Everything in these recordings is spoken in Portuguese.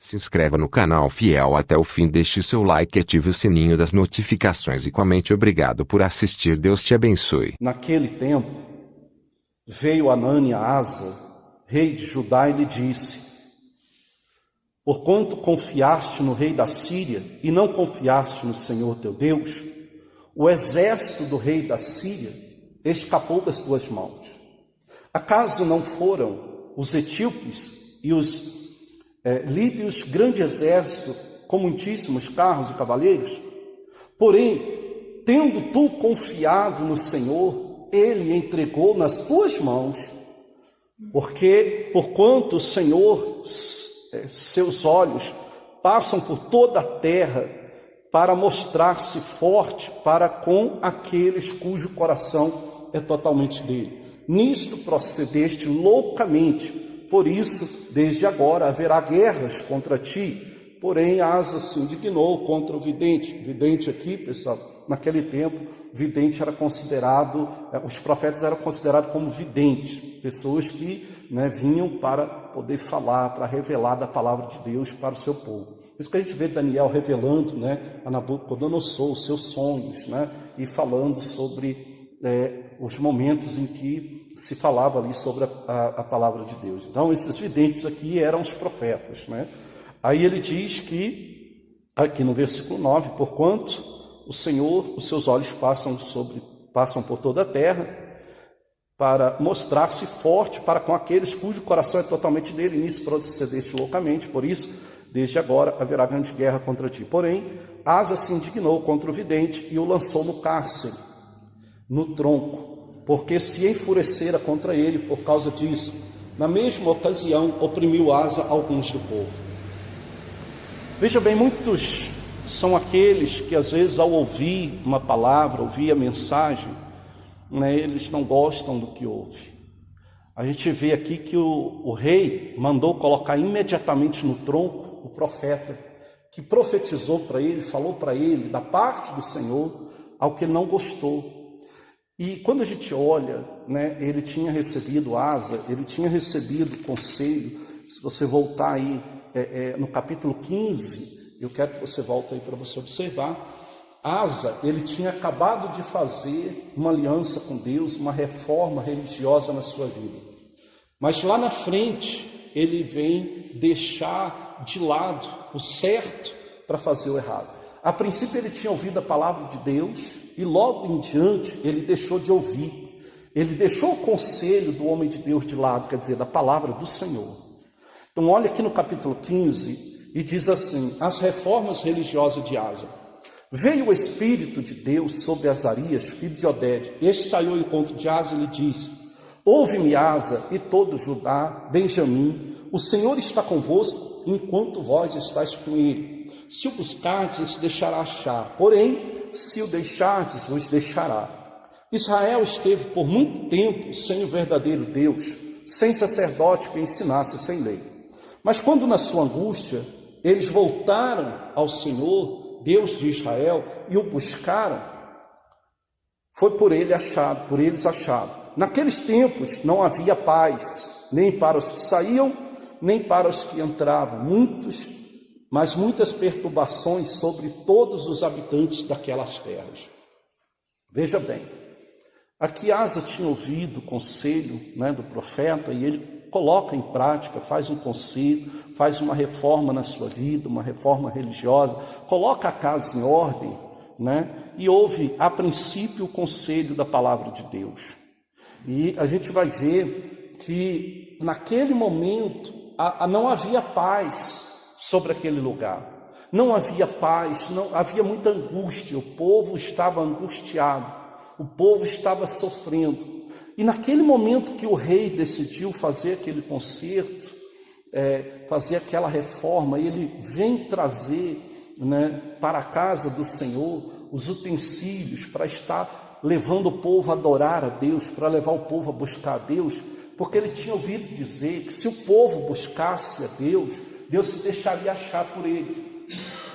Se inscreva no canal Fiel até o fim, deixe seu like e ative o sininho das notificações e comente. Obrigado por assistir, Deus te abençoe. Naquele tempo, veio Anani a Asa, rei de Judá, e lhe disse: porquanto confiaste no rei da Síria e não confiaste no Senhor teu Deus, o exército do rei da Síria escapou das tuas mãos. Acaso não foram os etíopes e os líbios grande exército com muitíssimos carros e cavaleiros? Porém, tendo tu confiado no Senhor, ele entregou nas tuas mãos, porquanto o Senhor, seus olhos passam por toda a terra para mostrar-se forte para com aqueles cujo coração é totalmente dele. Nisto procedeste loucamente, por isso, desde agora haverá guerras contra ti. Porém, Asa se indignou contra o vidente. Vidente aqui, pessoal, naquele tempo, vidente era considerado, os profetas eram considerados como videntes, pessoas que vinham para poder falar, para revelar da palavra de Deus para o seu povo. Por isso que a gente vê Daniel revelando a Nabucodonosor os seus sonhos, e falando sobre os momentos em que se falava ali sobre a palavra de Deus. Então, esses videntes aqui eram os profetas. Aí ele diz que, aqui no versículo 9, porquanto o Senhor, os seus olhos passam por toda a terra, para mostrar-se forte para com aqueles cujo coração é totalmente dele, e nisso procedeste loucamente, por isso, desde agora haverá grande guerra contra ti. Porém, Asa se indignou contra o vidente e o lançou no cárcere, no tronco, porque se enfurecera contra ele por causa disso. Na mesma ocasião, oprimiu Asa alguns do povo. Veja bem, muitos são aqueles que às vezes ao ouvir uma palavra, ouvir a mensagem, eles não gostam do que ouve. A gente vê aqui que o rei mandou colocar imediatamente no tronco o profeta, que profetizou para ele, falou para ele da parte do Senhor, ao que ele não gostou. E quando a gente olha, ele tinha recebido Asa, ele tinha recebido conselho. Se você voltar aí no capítulo 15, eu quero que você volte aí para você observar. Asa, ele tinha acabado de fazer uma aliança com Deus, uma reforma religiosa na sua vida. Mas lá na frente, ele vem deixar de lado o certo para fazer o errado. A princípio ele tinha ouvido a palavra de Deus e logo em diante ele deixou de ouvir. Ele deixou o conselho do homem de Deus de lado, quer dizer, da palavra do Senhor. Então olha aqui no capítulo 15 e diz assim: as reformas religiosas de Asa. Veio o Espírito de Deus sobre Azarias, filho de Odede. Este saiu ao encontro de Asa e lhe disse: ouve-me, Asa, e todo Judá, Benjamim, o Senhor está convosco enquanto vós estáis com ele. Se o buscardes, ele se deixará achar. Porém, se o deixardes, vos deixará. Israel esteve por muito tempo sem o verdadeiro Deus, sem sacerdote que ensinasse, sem lei. Mas quando na sua angústia, eles voltaram ao Senhor, Deus de Israel, e o buscaram, foi por eles achado. Naqueles tempos não havia paz, nem para os que saíam, nem para os que entravam. Mas muitas perturbações sobre todos os habitantes daquelas terras. Veja bem, aqui Asa tinha ouvido o conselho do profeta, e ele coloca em prática, faz um conselho, faz uma reforma na sua vida, uma reforma religiosa, coloca a casa em ordem, e ouve a princípio o conselho da palavra de Deus. E a gente vai ver que naquele momento não havia paz sobre aquele lugar. Não havia paz, não havia muita angústia, o povo estava angustiado, o povo estava sofrendo. E naquele momento que o rei decidiu fazer aquele concerto, fazer aquela reforma, ele vem trazer para a casa do Senhor os utensílios para estar levando o povo a adorar a Deus, para levar o povo a buscar a Deus, porque ele tinha ouvido dizer que se o povo buscasse a Deus, Deus se deixaria achar por ele.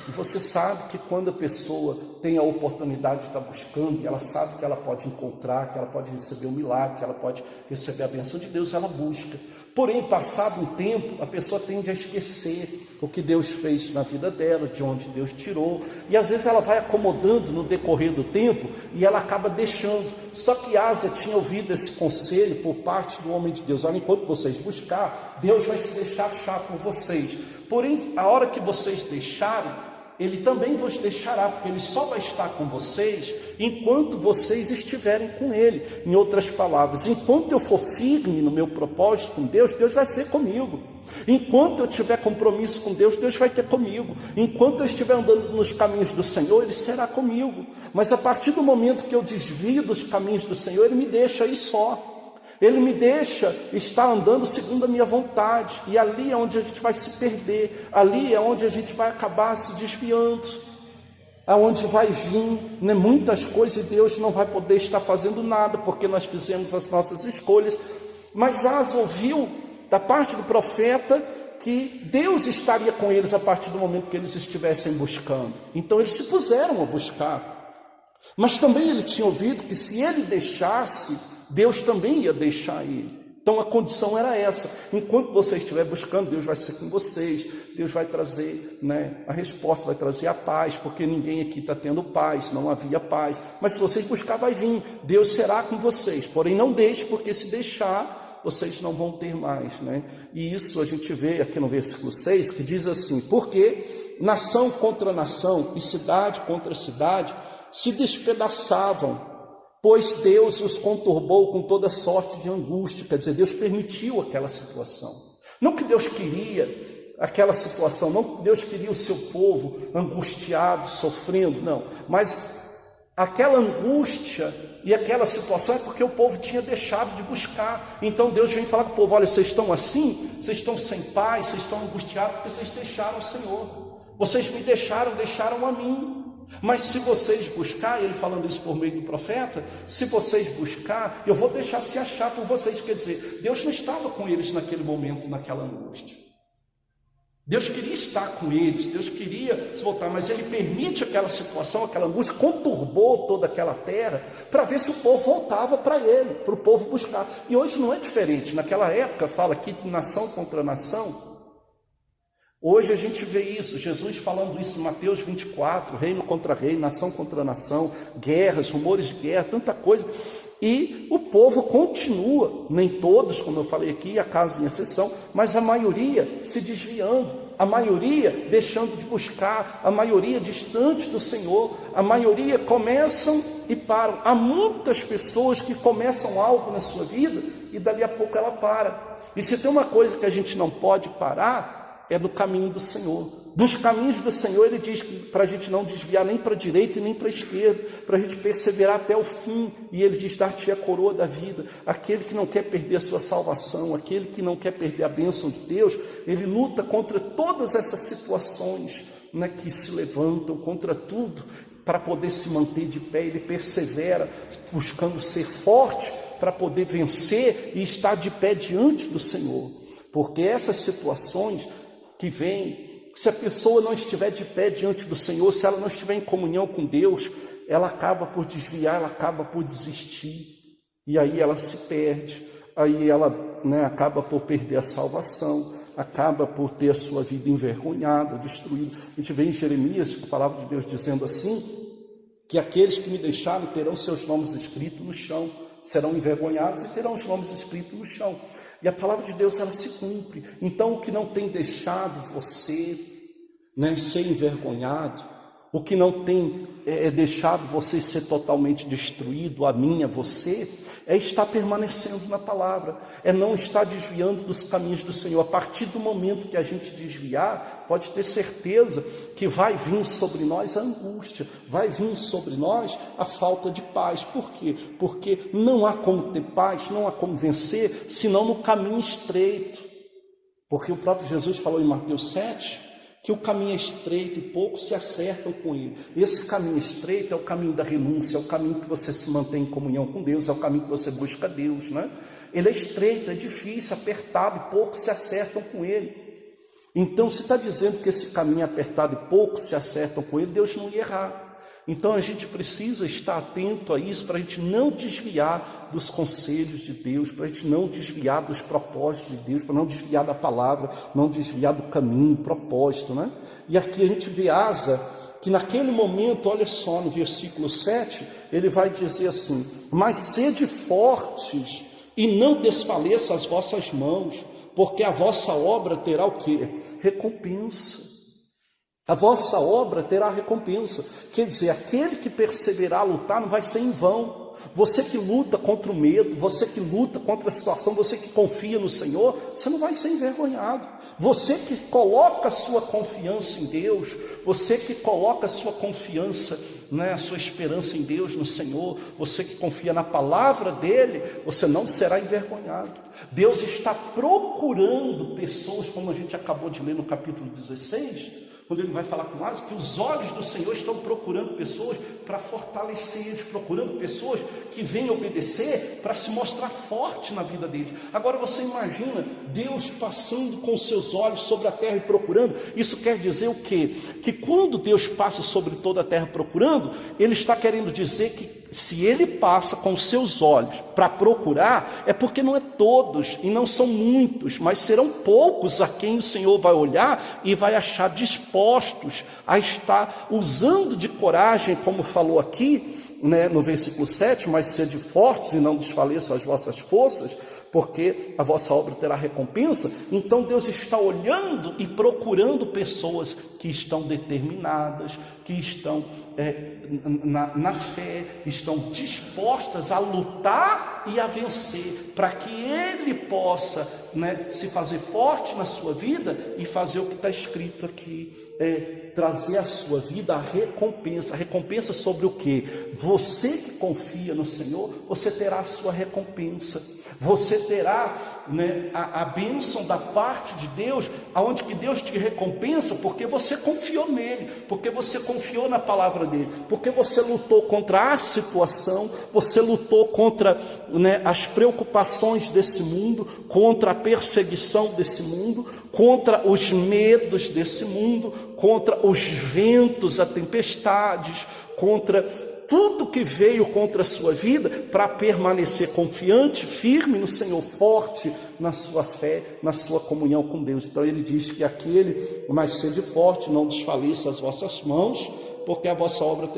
E você sabe que quando a pessoa tem a oportunidade de estar buscando, ela sabe que ela pode encontrar, que ela pode receber um milagre, que ela pode receber a bênção de Deus, ela busca. Porém, passado um tempo, a pessoa tende a esquecer. o que Deus fez na vida dela, de onde Deus tirou, e às vezes ela vai acomodando no decorrer do tempo e ela acaba deixando. Só que Asa tinha ouvido esse conselho por parte do homem de Deus: olha, enquanto vocês buscar, Deus vai se deixar achar por vocês, porém a hora que vocês deixarem, Ele também vos deixará, porque Ele só vai estar com vocês enquanto vocês estiverem com Ele. Em outras palavras, enquanto eu for firme no meu propósito com Deus, Deus vai ser comigo. Enquanto eu tiver compromisso com Deus, Deus vai ter comigo. Enquanto eu estiver andando nos caminhos do Senhor, Ele será comigo. Mas a partir do momento que eu desvio dos caminhos do Senhor, Ele me deixa aí só. Ele me deixa estar andando segundo a minha vontade, e ali é onde a gente vai se perder, ali é onde a gente vai acabar se desviando, aonde vai vir, né, muitas coisas, e Deus não vai poder estar fazendo nada, porque nós fizemos as nossas escolhas. Mas Asa ouviu da parte do profeta que Deus estaria com eles a partir do momento que eles estivessem buscando. Então eles se puseram a buscar, mas também ele tinha ouvido que se ele deixasse, Deus também ia deixar ele. Então a condição era essa: enquanto você estiver buscando, Deus vai ser com vocês, Deus vai trazer, né, a resposta, vai trazer a paz, porque ninguém aqui está tendo paz, não havia paz. Mas se vocês buscar, vai vir, Deus será com vocês, porém não deixe, porque se deixar, vocês não vão ter mais, né? E isso a gente vê aqui no versículo 6, que diz assim: porque nação contra nação e cidade contra cidade se despedaçavam, pois Deus os conturbou com toda sorte de angústia. Quer dizer, Deus permitiu aquela situação. Não que Deus queria aquela situação, não que Deus queria o seu povo angustiado, sofrendo, não. Mas aquela angústia e aquela situação é porque o povo tinha deixado de buscar. Então Deus vem falar com o povo: olha, vocês estão assim, vocês estão sem paz, vocês estão angustiados porque vocês deixaram o Senhor. Vocês me deixaram a mim. Mas se vocês buscar, ele falando isso por meio do profeta, se vocês buscar, eu vou deixar se achar por vocês. Quer dizer, Deus não estava com eles naquele momento, naquela angústia. Deus queria estar com eles, Deus queria se voltar, mas Ele permite aquela situação, aquela angústia, conturbou toda aquela terra, para ver se o povo voltava para Ele, para o povo buscar. E hoje não é diferente. Naquela época, fala aqui de nação contra nação. Hoje a gente vê isso, Jesus falando isso em Mateus 24, reino contra reino, nação contra nação, guerras, rumores de guerra, tanta coisa. E o povo continua, nem todos, como eu falei aqui, há casos em exceção, mas a maioria se desviando, a maioria deixando de buscar, a maioria distante do Senhor, a maioria começam e param. Há muitas pessoas que começam algo na sua vida e dali a pouco ela para. E se tem uma coisa que a gente não pode parar, é do caminho do Senhor. Dos caminhos do Senhor, Ele diz que para a gente não desviar nem para a direita e nem para a esquerda, para a gente perseverar até o fim. E Ele diz: dar-te a coroa da vida. Aquele que não quer perder a sua salvação, aquele que não quer perder a bênção de Deus, ele luta contra todas essas situações, né, que se levantam, contra tudo, para poder se manter de pé. Ele persevera, buscando ser forte, para poder vencer e estar de pé diante do Senhor. Porque essas situações que vem, se a pessoa não estiver de pé diante do Senhor, se ela não estiver em comunhão com Deus, ela acaba por desviar, ela acaba por desistir, e aí ela se perde, aí ela, né, acaba por perder a salvação, acaba por ter a sua vida envergonhada, destruída. A gente vê em Jeremias a palavra de Deus dizendo assim, que aqueles que me deixaram terão seus nomes escritos no chão, serão envergonhados e terão os nomes escritos no chão. E a palavra de Deus, ela se cumpre. Então, o que não tem deixado você, né, ser envergonhado, o que não tem deixado você ser totalmente destruído, a mim, a você, é estar permanecendo na palavra, é não estar desviando dos caminhos do Senhor. A partir do momento que a gente desviar, pode ter certeza que vai vir sobre nós a angústia, vai vir sobre nós a falta de paz. Por quê? Porque não há como ter paz, não há como vencer, senão no caminho estreito. Porque o próprio Jesus falou em Mateus 7, que o caminho é estreito e poucos se acertam com ele. Esse caminho estreito é o caminho da renúncia, é o caminho que você se mantém em comunhão com Deus, é o caminho que você busca Deus, né? Ele é estreito, é difícil, apertado, e poucos se acertam com ele. Então, se está dizendo que esse caminho é apertado e poucos se acertam com ele, Deus não ia errar. Então a gente precisa estar atento a isso para a gente não desviar dos conselhos de Deus, para a gente não desviar dos propósitos de Deus, para não desviar da palavra, não desviar do caminho, propósito, né? E aqui a gente vê Asa, que naquele momento, olha só, no versículo 7, ele vai dizer assim: mas sede fortes e não desfaleça as vossas mãos, porque a vossa obra terá o quê? Recompensa. A vossa obra terá recompensa. Quer dizer, aquele que perseverar a lutar não vai ser em vão. Você que luta contra o medo, você que luta contra a situação, você que confia no Senhor, você não vai ser envergonhado. Você que coloca a sua confiança em Deus, você que coloca a sua confiança, a sua esperança em Deus, no Senhor, você que confia na palavra dele, você não será envergonhado. Deus está procurando pessoas, como a gente acabou de ler no capítulo 16, quando ele vai falar com Asa, que os olhos do Senhor estão procurando pessoas para fortalecer eles, procurando pessoas que venham obedecer para se mostrar forte na vida deles. Agora você imagina Deus passando com seus olhos sobre a terra e procurando. Isso quer dizer o quê? Que quando Deus passa sobre toda a terra procurando, ele está querendo dizer que se ele passa com seus olhos para procurar, é porque não é todos e não são muitos, mas serão poucos a quem o Senhor vai olhar e vai achar dispostos a estar usando de coragem, como falou aqui, no versículo 7, mas sede fortes e não desfaleçam as vossas forças, porque a vossa obra terá recompensa. Então Deus está olhando e procurando pessoas que estão determinadas, que estão na fé, estão dispostas a lutar e a vencer, para que Ele possa se fazer forte na sua vida e fazer o que está escrito aqui, trazer à sua vida a recompensa sobre o quê? Você que confia no Senhor, você terá a sua recompensa. Você terá a bênção da parte de Deus, aonde que Deus te recompensa, porque você confiou nele, porque você confiou na palavra dele, porque você lutou contra a situação, você lutou contra as preocupações desse mundo, contra a perseguição desse mundo, contra os medos desse mundo, contra os ventos, as tempestades, contra tudo que veio contra a sua vida, para permanecer confiante, firme no Senhor, forte na sua fé, na sua comunhão com Deus. Então ele diz que aquele, mas sede forte, não desfaleça as vossas mãos, porque a vossa obra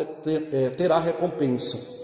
terá recompensa.